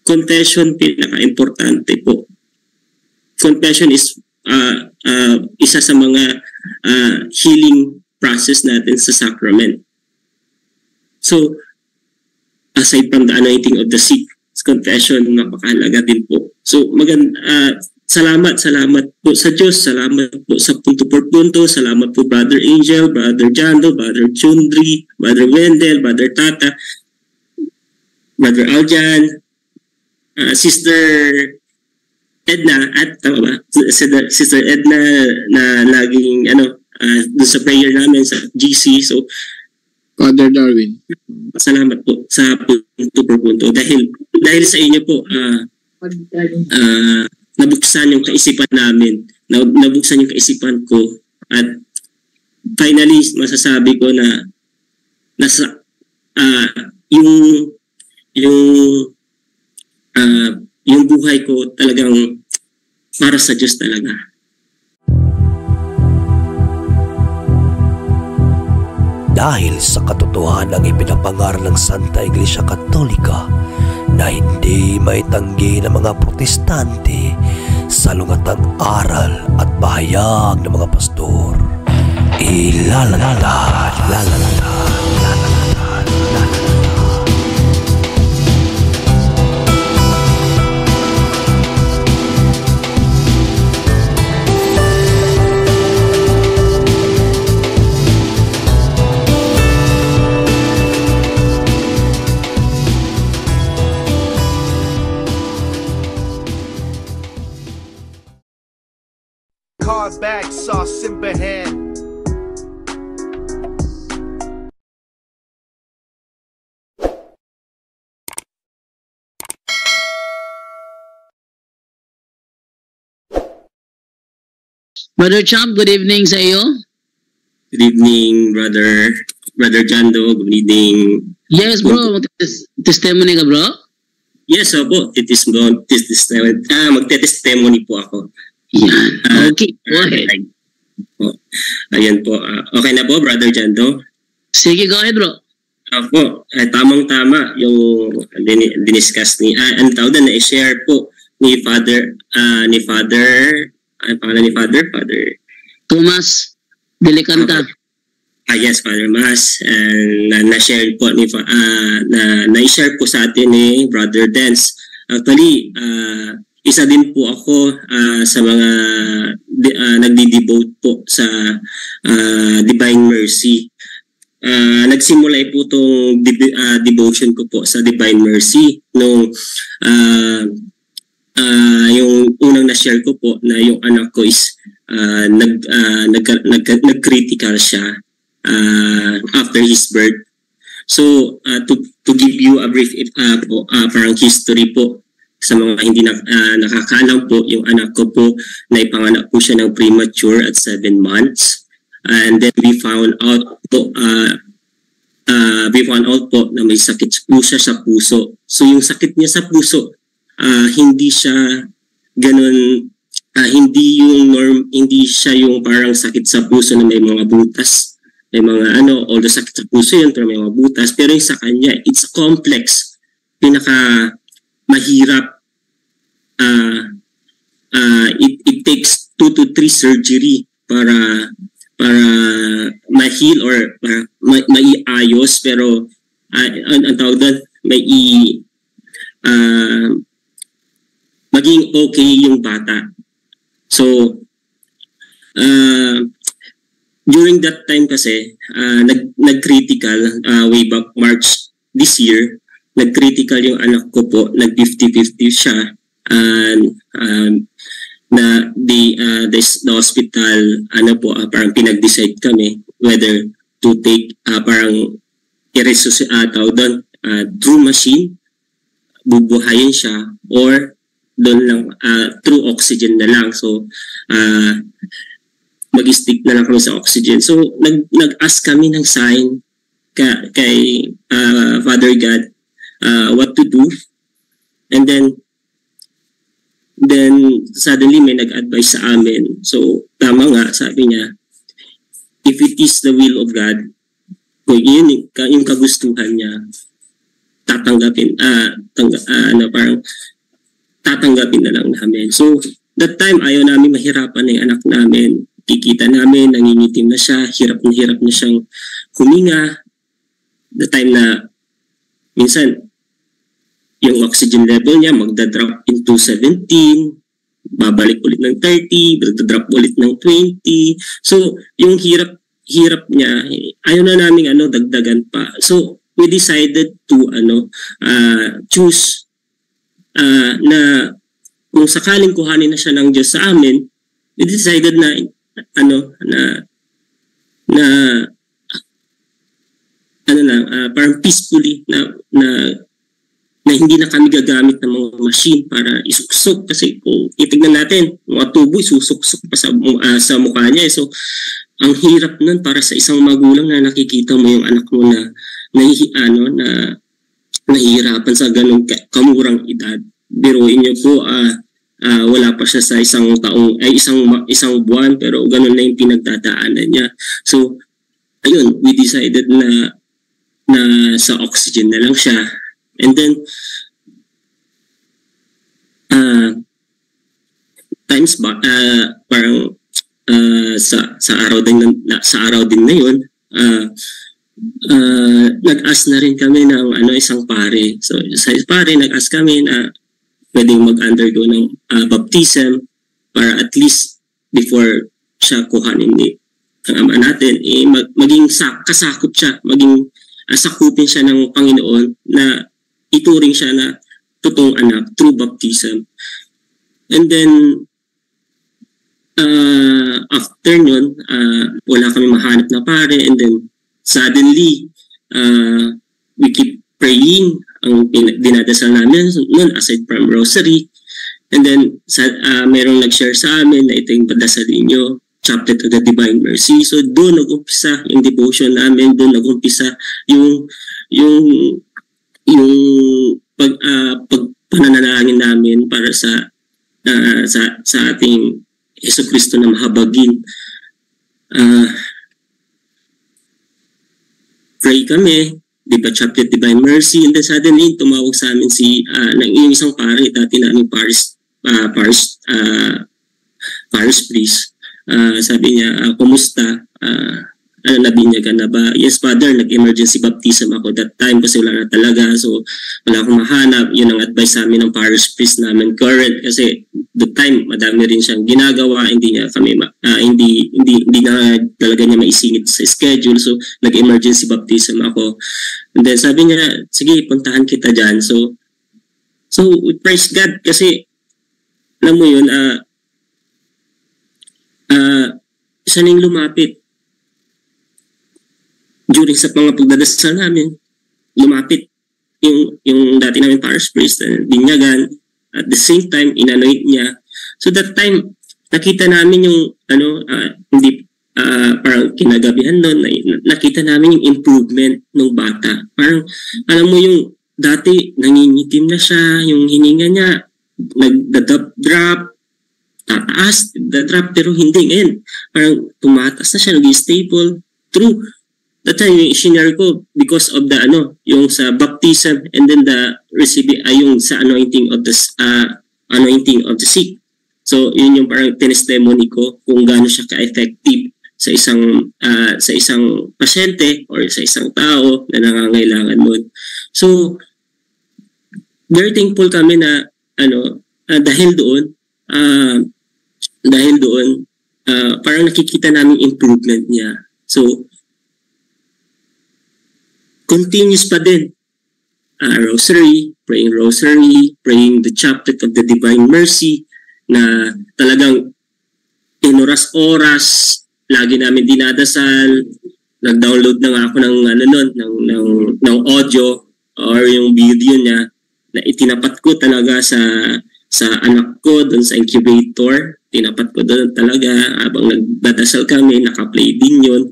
confession pinaka-importante po. Confession is isa sa mga healing process natin sa sacrament. So, aside from the anointing of the sick, confession, napakahalaga din po. So, salamat po sa Diyos, salamat po sa punto por punto, salamat po Brother Angel, Brother Jando, Brother Chundri, Brother Wendell, Brother Tata, Brother Aljan, Sister Edna, at tama ba? Sister Edna na laging doon sa prayer namin sa GC. So, Father Darwin. Salamat po sa punto por punto. Dahil sa inyo po, nabuksan yung kaisipan namin, nabuksan yung kaisipan ko, at finally, masasabi ko na nasa yung buhay ko talagang para sa Diyos talaga. Dahil sa katotohanan ng ipinapangaral ng Santa Iglesia Katolika na hindi maitanggi ng mga protestante sa lungatang aral at bahayag ng mga pastor. Bag sauce in hand. Brother Champ, good evening sa iyo. Good evening, Brother Jando. Good evening. Yes, bro. Testimony ka, bro? Yes, opo. Magte-testimony po ako. Yan. Okay, go ahead. Ayan po. Okay na po, Brother Jando? Sige, go ahead, bro. Opo. Tamang-tama yung diniscuss ang tawag na i-share po ni Father, ang pangalan ni Father Tomas Delicanta. Yes, Father Mas. Na-share po na-share po sa atin ni Brother Dance. Actually, isa din po ako sa mga nagdi-devote po sa Divine Mercy. Nagsimula po itong devotion ko po sa Divine Mercy nung yung unang na-share ko po na yung anak ko is nag-critical siya after his birth. So, to give you a brief parang history po sa mga hindi nakakaalam po, yung anak ko po, naipanganak po siya ng premature at 7 months. And then we found out po, na may sakit po siya sa puso. So yung sakit niya sa puso, hindi siya ganun, hindi siya yung parang sakit sa puso na may mga butas. May mga although sakit sa puso yun, pero may mga butas. Pero yung sa kanya, it's complex. Mahirap. It takes 2 to 3 surgery para ma-heal or maiayos, pero ang tawag doon, maging okay yung bata. So during that time kasi nag-critical way back March this year. Nag-critical yung anak ko po, nag-50-50 siya, and the hospital parang pinag-decide kami whether to take parang through machine, bubuhayin siya, or doon lang through oxygen na lang. So mag-stick na lang kami sa oxygen. So nag-ask kami ng sign kay Father God what to do, and then suddenly may nag-advise sa amin. So tama nga, sabi niya, if it is the will of God, kung yun yung kagustuhan niya, tatanggapin, parang tatanggapin na lang namin. So, that time, ayaw namin mahirapan na yung anak namin. Kikita namin, nangingitim na siya, hirap na siyang huminga. The time na, minsan, yung oxygen level niya magdadrop into 17, babalik ulit ng 30, magdadrop ulit ng 20. So, yung hirap niya, ayaw na namin dagdagan pa. So, we decided to choose na kung sakaling kuhanin na siya ng Diyos sa amin, we decided na parang peacefully na hindi na kami gagamit ng mga machine para isuksok, kasi kung itignan natin, mga tubo isusuksok pa sa mukha niya. So, ang hirap nun para sa isang magulang na nakikita mo yung anak mo na nahihirapan sa ganung kamurang edad. Biruin niyo po, wala pa siya sa isang buwan, pero ganun na yung pinagdadaanan niya. So, ayun, we decided na sa oxygen na lang siya. And then, parang sa araw din na yun, nag-ask na rin kami ng isang pare. So sa pare, nag-ask kami na pwedeng mag-undergo ng baptism para at least before siya kuhanin ang ama natin, maging kasakop siya, maging sakupin siya ng Panginoon, na ituring siya na totoong anak through baptism. And then, after nun, wala kami mahanap na pare, and then suddenly, we keep praying. Ang dinadasal namin nun, aside from rosary, and then merong nag-share sa amin na ito yung padasalin nyo, Chaplet of the Divine Mercy. So doon nag-umpisa yung devotion namin, doon nag-umpisa yung pananalangin namin para sa ating Jesucristo na mahabagin. Pray kami, di ba, Chaplet Divine Mercy, and then suddenly tumawag sa amin yung isang pare, dati namin parish priest. Sabi niya, kumusta? Nabinyagan na ba? Yes, Father, nag-emergency baptism ako that time kasi wala na talaga. So, wala akong mahanap. Yun ang advice namin ng parish priest namin current, kasi that time, madami rin siyang ginagawa. Hindi niya kami, hindi na talaga niya maisingit sa schedule. So, nag-emergency baptism ako. And then sabi niya, sige, puntahan kita dyan. So we praise God kasi, alam mo yun, isa nang lumapit during sa mga pagdadasal namin, lumapit yung dati namin parish priest, binyagan, at the same time inanoint niya. So that time nakita namin yung parang kinagabihan doon, nakita namin yung improvement ng bata. Parang alam mo yung dati nangingitim na siya, yung hininga niya nagda-drop, tataas, nagda-drop, pero hindi ngayon. Parang tumatas na siya, nag-stable. True. That time yung shinare ko because of the yung sa baptism and then the receiving yung sa anointing of the sick. So yun yung parang testimony ko kung gaano siya ka-effective sa isang pasyente or sa isang tao na nangangailangan nun. So very thankful kami na dahil doon parang nakikita namin improvement niya. So continuous pa din. Rosary, praying the Chaplet of the Divine Mercy na talagang inoras-oras, lagi namin dinadasal. Nag-download na nga ako ng audio or yung video niya na itinapat ko talaga sa anak ko doon sa incubator. Tinapat ko doon talaga habang nagdadasal kami, naka-play din yun.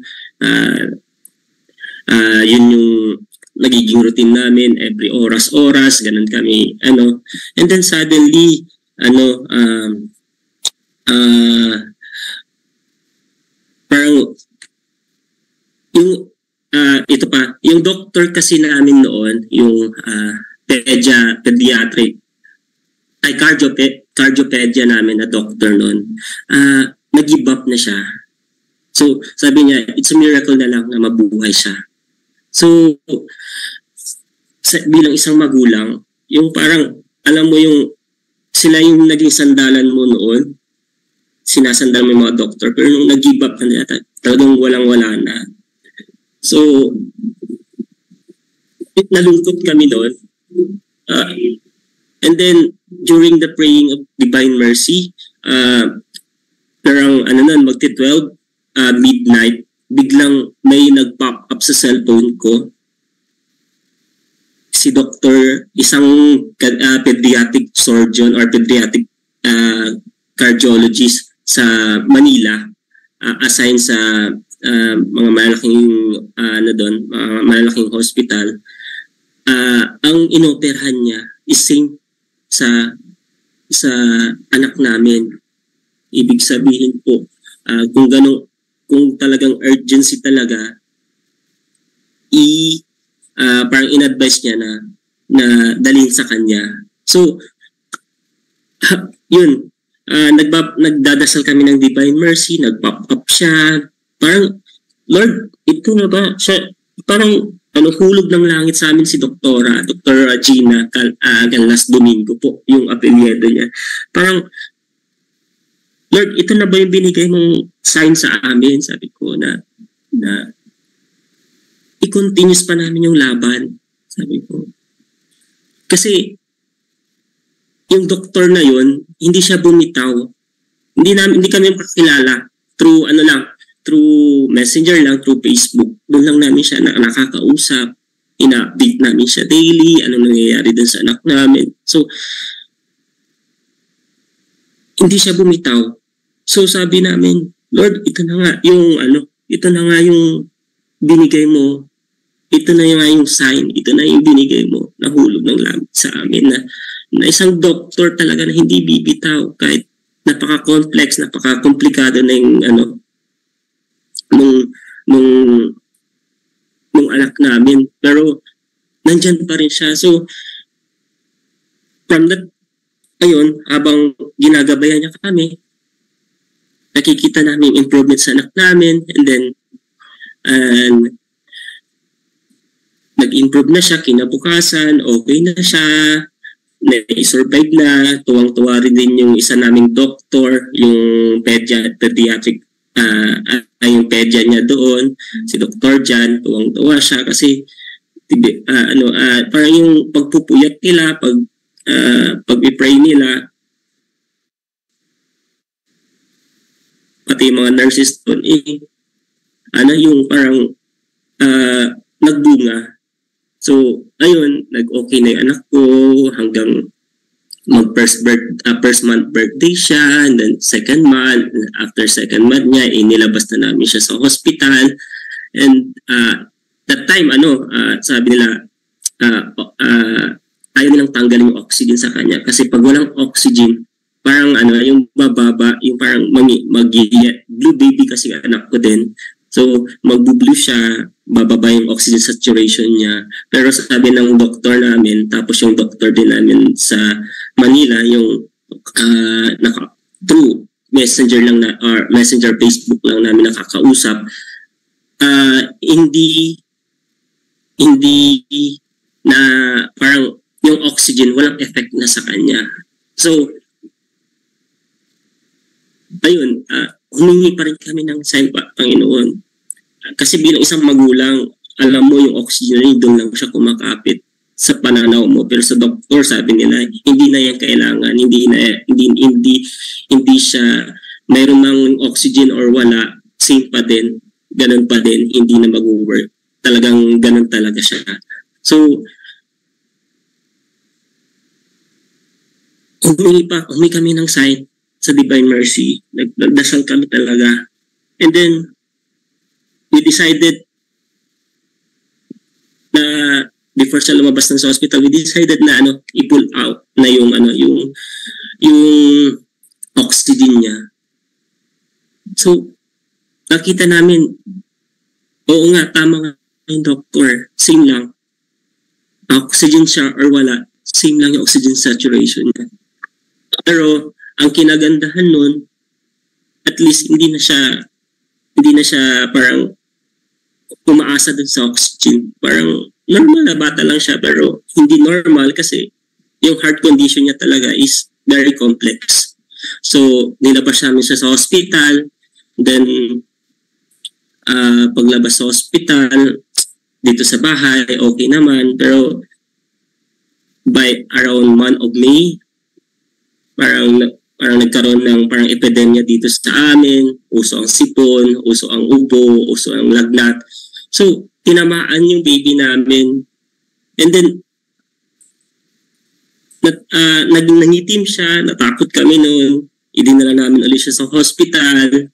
Yun yung nagiging routine namin every oras-oras, ganun kami, and then suddenly, parang, yung ito pa, yung doctor kasi namin noon, yung pediatric, cardiopedia namin na doctor noon, nag-give up na siya. So, sabi niya, it's a miracle na lang na mabuhay siya. So, bilang isang magulang, yung parang, alam mo yung, sila yung naging sandalan mo noon, sinasandal mo yung mga doctor, pero nung nag-give up na nila, talagang walang-wala na. So, nalungkot kami noon. And then, during the praying of Divine Mercy, parang magti-12, midnight, biglang may nag-pop up sa cellphone ko. Si doctor, isang pediatric surgeon or pediatric cardiologist sa Manila, assigned sa mga malaking hospital. Ang inoperahan niya is same sa anak namin. Ibig sabihin po, kung talagang urgency talaga, parang in-advise niya na dalhin sa kanya. So, yun, nagdadasal kami ng Divine Mercy, nag-pop up siya. Parang, Lord, ito na ba? Siya, parang, hulog ng langit sa amin si Dr. Gina last Domingo po, yung apelyido niya. Parang, Lord, ito na ba yung binigay mong sign sa amin? Sabi ko na i-continuous pa namin yung laban. Sabi ko. Kasi, yung doktor na yun, hindi siya bumitaw. Hindi kami makakilala. Through messenger lang, through Facebook. Doon lang namin siya nakakausap. Ina-update namin siya daily, ano nangyayari dun sa anak namin. So, hindi siya bumitaw. So sabi namin, Lord, ito na nga yung binigay mo. Ito na nga yung sign, ito na yung binigay mo, nahulog ng langit sa amin na isang doktor talaga na hindi bibitaw kahit napaka-complex, napaka-komplikado na yung nung anak namin. Pero nandyan pa rin siya. So from that, habang ginagabayan niya kami, nakikita namin improvement sa anak namin, and then nag-improve na siya, kinabukasan, okay na siya, na-survive na, tuwang-tuwa rin din yung isa naming doctor, yung pediatric, yung pedia niya doon, si Dr. Jan, tuwang-tuwa siya kasi parang yung pagpupuyat nila, pag-i-pray nila, pati yung mga nurses doon, yung parang nagbunga. So, ayun, nag-okay na yung anak ko hanggang first month birthday siya, and then second month, after second month niya, inilabas na namin siya sa hospital. And that time, sabi nila, ayaw nilang tanggalin yung oxygen sa kanya kasi pag walang oxygen, parang yung bababa, yung parang blue baby kasi anak ko din. So, magbu-blue siya, bababa yung oxygen saturation niya. Pero sabi ng doktor namin, tapos yung doktor din namin sa Manila, yung through messenger lang or messenger Facebook lang namin nakakausap, hindi na parang yung oxygen walang effect na sa kanya. So, ayun, humingi pa rin kami ng sign pa, Panginoon. Kasi bilang isang magulang, alam mo yung oxygen, doon lang siya kumakapit sa pananaw mo. Pero sa doktor, sabi nila, hindi na yan kailangan, hindi siya, mayroon ng oxygen or wala, same pa din, ganun pa din, hindi na mag-work. Talagang ganun talaga siya. So, humingi kami ng sign sa Divine Mercy. Nagdasal kami talaga. And then, we decided na before siya lumabas ng sa hospital, we decided na i-pull out na yung oxygen niya. So, nakita namin, oo nga, tama nga yung doctor, same lang. Oxygen siya or wala, same lang yung oxygen saturation niya. Pero ang kinagandahan nun, at least hindi na siya parang umaasa dun sa oxygen. Parang normal na bata lang siya, pero hindi normal kasi yung heart condition niya talaga is very complex. So, nilabas namin siya sa hospital. Then, paglabas sa hospital, dito sa bahay, okay naman. Pero, by around month of May, parang nagkaroon ng parang epidemya dito sa amin. Uso ang sipon, uso ang ubo, uso ang lagnat. So, tinamaan yung baby namin. And then, nangitim siya, natakot kami noon. Idinala namin ulit siya sa hospital.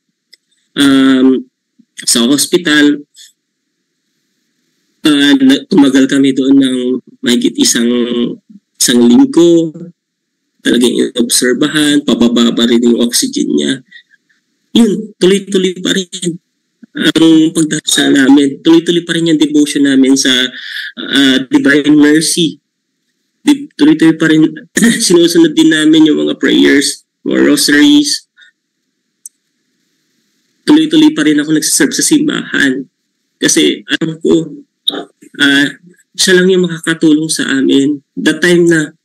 Tumagal kami doon ng mahigit isang linggo. Talagang inobserbahan, pababa rin yung oxygen niya. Yun, tuloy-tuloy pa rin ang pagdarasal namin. Tuloy-tuloy pa rin yung devotion namin sa Divine Mercy. Tuloy-tuloy pa rin, sinusunod din namin yung mga prayers, mga rosaries. Tuloy-tuloy pa rin ako nagsiserve sa simbahan. Kasi alam ko, siya lang yung makakatulong sa amin. The time na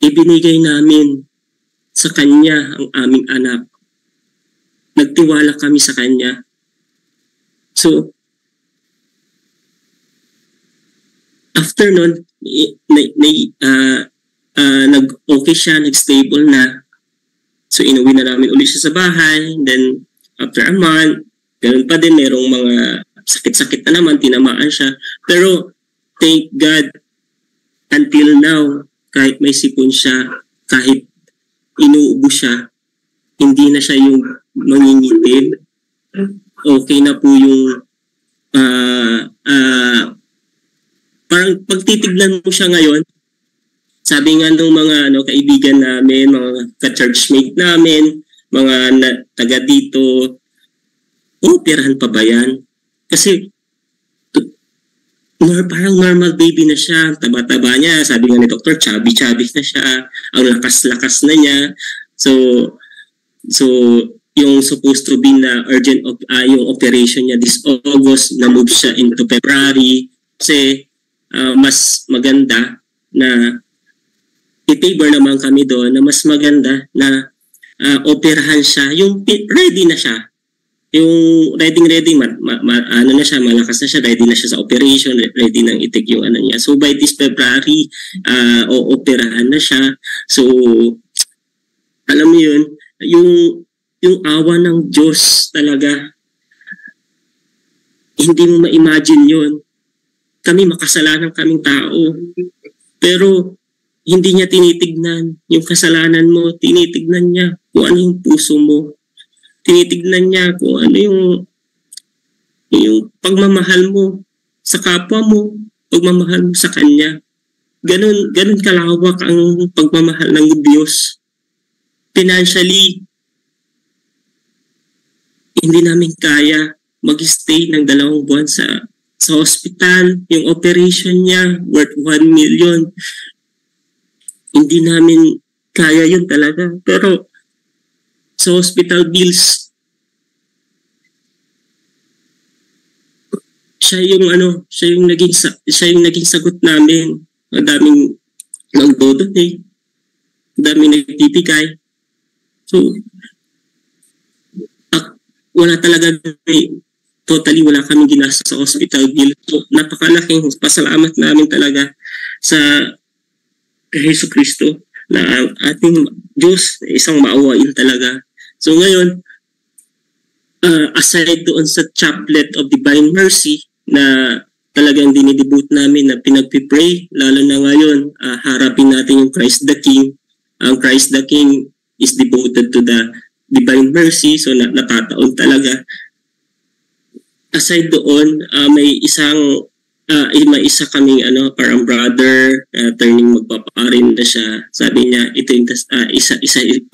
ibinigay namin sa kanya ang aming anak. Nagtiwala kami sa kanya. So, after nun, nag-okay siya, nag-stable na. So, inuwi na namin ulit siya sa bahay. Then, after a month, ganun pa din, merong mga sakit-sakit na naman, tinamaan siya. Pero, thank God, until now, kahit may sipon siya, kahit inuubo siya, hindi na siya yung mangingitim. Okay na po yung parang pagtitignan mo siya ngayon, sabi nga ng mga kaibigan namin, mga ka-churchmate namin, mga taga dito, operahan pa ba yan? Kasi parang normal baby na siya, taba-taba niya, sabi nga ni doktor, chubby-chubby na siya, ang lakas-lakas na niya. So yung supposed to be na urgent yung operation niya this August, na-move siya into February. Kasi mas maganda na i-favor naman kami doon na mas maganda na operahan siya, yung ready na siya. Yung ready, ano na siya, malakas na siya, ready na siya sa operation, ready nang i-take yung ano niya. So by this February, operahan na siya. So, alam mo yun, yung awa ng Diyos talaga, hindi mo ma-imagine yun. Kami makasalanan kaming tao. Pero, hindi niya tinitignan yung kasalanan mo, tinitignan niya kung ano yung puso mo. Tinitignan niya kung ano yung pagmamahal mo sa kapwa mo, pagmamahal mo sa Kanya. Ganun kalawak ang pagmamahal ng Diyos. Financially, hindi namin kaya mag-stay ng 2 buwan sa hospital. Yung operation niya, worth 1 million. Hindi namin kaya yun talaga. Pero, sa hospital bills, siya yung naging sagot namin. Ang daming nagdodonate, daming nagtitipikay. So, wala talaga, totally wala kaming ginastos sa hospital bill. So, napakalaking pasalamat namin talaga sa Jesu Cristo na ang ating Diyos isang maawain talaga. So ngayon, aside doon sa Chaplet of Divine Mercy na talagang dinidebut namin na pinagpipray, lalo na ngayon, harapin natin yung Christ the King. Ang Christ the King is devoted to the Divine Mercy, so natataon talaga. Aside doon, may isa kaming parang brother, turning magpaparin na siya. Sabi niya, ito yung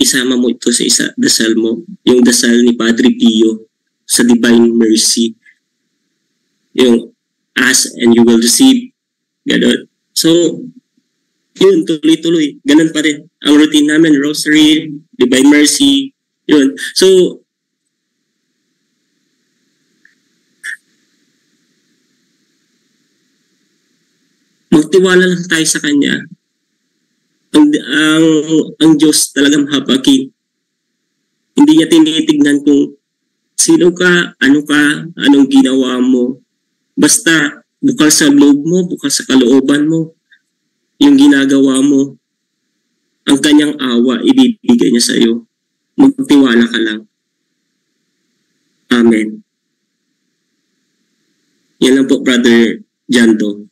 isama mo ito sa dasal mo, yung dasal ni Padre Pio. sa divine mercy. Yung ask and you will receive. Ganon. So, yun, tuloy-tuloy. Ganon pa rin. Ang routine namin, rosary, divine mercy, yun. So, magtiwala lang tayo sa Kanya. Ang Diyos talagang mahabagin. Hindi niya tinitignan kung sino ka, anong ginawa mo. Basta, bukal sa loob mo, bukal sa kalooban mo, yung ginagawa mo, ang Kanyang awa, ibibigay niya sa iyo. Magtiwala ka lang. Amen. Yan lang po, Brother Jando.